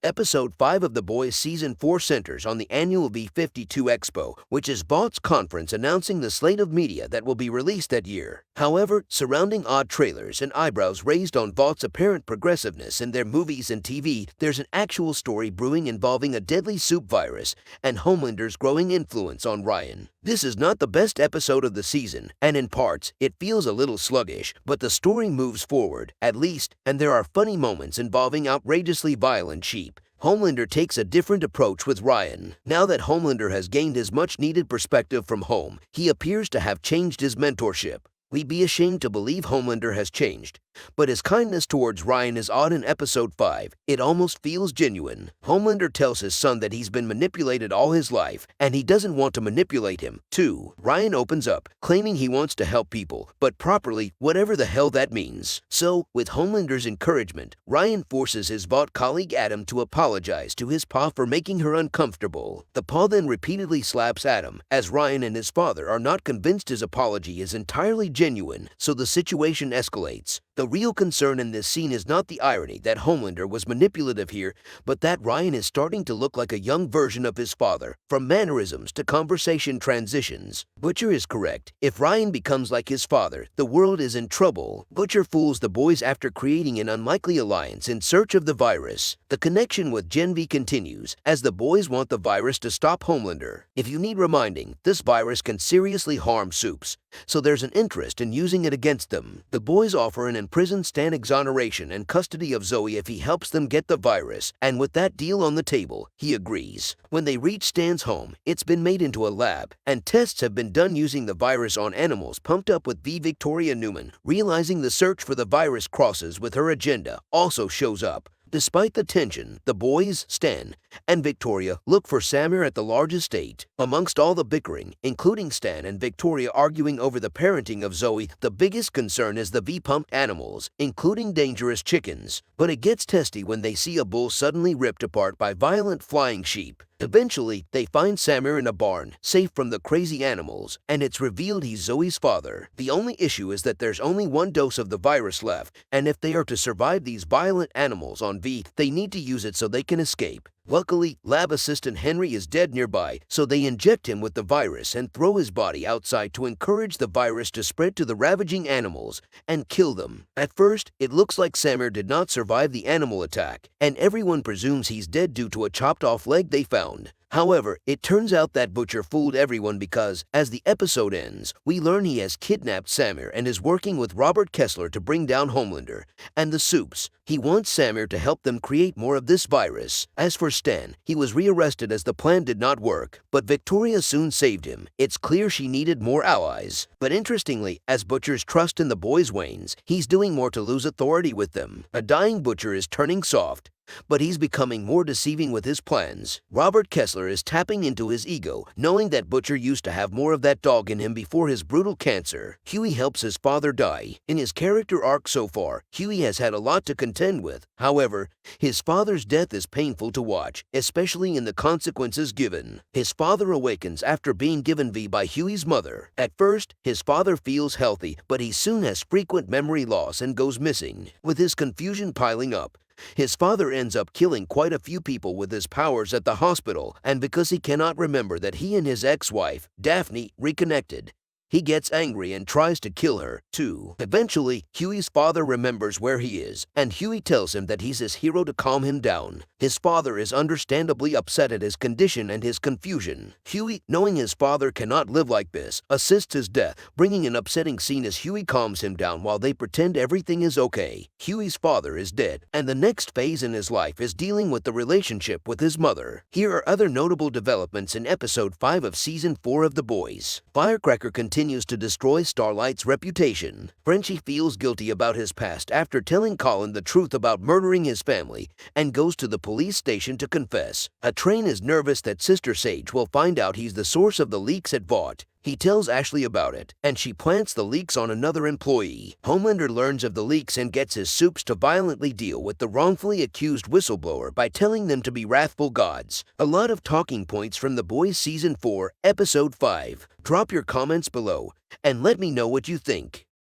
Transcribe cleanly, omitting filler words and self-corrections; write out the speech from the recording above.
Episode 5 of The Boys Season 4 centers on the annual V52 Expo, which is Vought's conference announcing the slate of media that will be released that year. However, surrounding odd trailers and eyebrows raised on Vought's apparent progressiveness in their movies and TV, there's an actual story brewing involving a deadly Supe virus and Homelander's growing influence on Ryan. This is not the best episode of the season, and in parts, it feels a little sluggish, but the story moves forward, at least, and there are funny moments involving outrageously violent sheep. Homelander takes a different approach with Ryan. Now that Homelander has gained his much-needed perspective from home, he appears to have changed his mentorship. We'd be ashamed to believe Homelander has changed, but his kindness towards Ryan is odd in Episode 5. It almost feels genuine. Homelander tells his son that he's been manipulated all his life, and he doesn't want to manipulate him, too. Ryan opens up, claiming he wants to help people, but properly, whatever the hell that means. So, with Homelander's encouragement, Ryan forces his Vought colleague Adam to apologize to his pa for making her uncomfortable. The pa then repeatedly slaps Adam, as Ryan and his father are not convinced his apology is entirely genuine, so the situation escalates. The real concern in this scene is not the irony that Homelander was manipulative here, but that Ryan is starting to look like a young version of his father, from mannerisms to conversation transitions. Butcher is correct. If Ryan becomes like his father, the world is in trouble. Butcher fools the boys after creating an unlikely alliance in search of the virus. The connection with Gen V continues, as the boys want the virus to stop Homelander. If you need reminding, this virus can seriously harm Supes, so there's an interest in using it against them. The boys offer an imprisoned Stan exoneration and custody of Zoe if he helps them get the virus, and with that deal on the table, he agrees. When they reach Stan's home, it's been made into a lab, and tests have been done using the virus on animals pumped up with V. Victoria Newman. Realizing the search for the virus crosses with her agenda, also shows up. Despite the tension, the boys, Stan, and Victoria look for Samir at the large estate. Amongst all the bickering, including Stan and Victoria arguing over the parenting of Zoe, the biggest concern is the V-pumped animals, including dangerous chickens. But it gets testy when they see a bull suddenly ripped apart by violent flying sheep. Eventually, they find Samir in a barn, safe from the crazy animals, and it's revealed he's Zoe's father. The only issue is that there's only one dose of the virus left, and if they are to survive these violent animals on V, they need to use it so they can escape. Luckily, lab assistant Henry is dead nearby, so they inject him with the virus and throw his body outside to encourage the virus to spread to the ravaging animals and kill them. At first, it looks like Samir did not survive the animal attack, and everyone presumes he's dead due to a chopped-off leg they found. However, it turns out that Butcher fooled everyone because, as the episode ends, we learn he has kidnapped Samir and is working with Robert Kessler to bring down Homelander and the Supes. He wants Samir to help them create more of this virus. As for Stan, he was rearrested as the plan did not work, but Victoria soon saved him. It's clear she needed more allies. But interestingly, as Butcher's trust in the boys wanes, he's doing more to lose authority with them. A dying Butcher is turning soft, but he's becoming more deceiving with his plans. Robert Kessler is tapping into his ego, knowing that Butcher used to have more of that dog in him before his brutal cancer. Hughie helps his father die. In his character arc so far, Hughie has had a lot to contend with. However, his father's death is painful to watch, especially in the consequences given. His father awakens after being given V by Hughie's mother. At first, his father feels healthy, but he soon has frequent memory loss and goes missing. With his confusion piling up, his father ends up killing quite a few people with his powers at the hospital, and because he cannot remember that he and his ex-wife, Daphne, reconnected, he gets angry and tries to kill her, too. Eventually, Hughie's father remembers where he is, and Hughie tells him that he's his hero to calm him down. His father is understandably upset at his condition and his confusion. Hughie, knowing his father cannot live like this, assists his death, bringing an upsetting scene as Hughie calms him down while they pretend everything is okay. Hughie's father is dead, and the next phase in his life is dealing with the relationship with his mother. Here are other notable developments in Episode 5 of Season 4 of The Boys. Firecracker continues to destroy Starlight's reputation. Frenchie feels guilty about his past after telling Colin the truth about murdering his family and goes to the police station to confess. A Train is nervous that Sister Sage will find out he's the source of the leaks at Vought. He tells Ashley about it, and she plants the leaks on another employee. Homelander learns of the leaks and gets his Supes to violently deal with the wrongfully accused whistleblower by telling them to be wrathful gods. A lot of talking points from The Boys Season 4, Episode 5. Drop your comments below, and let me know what you think.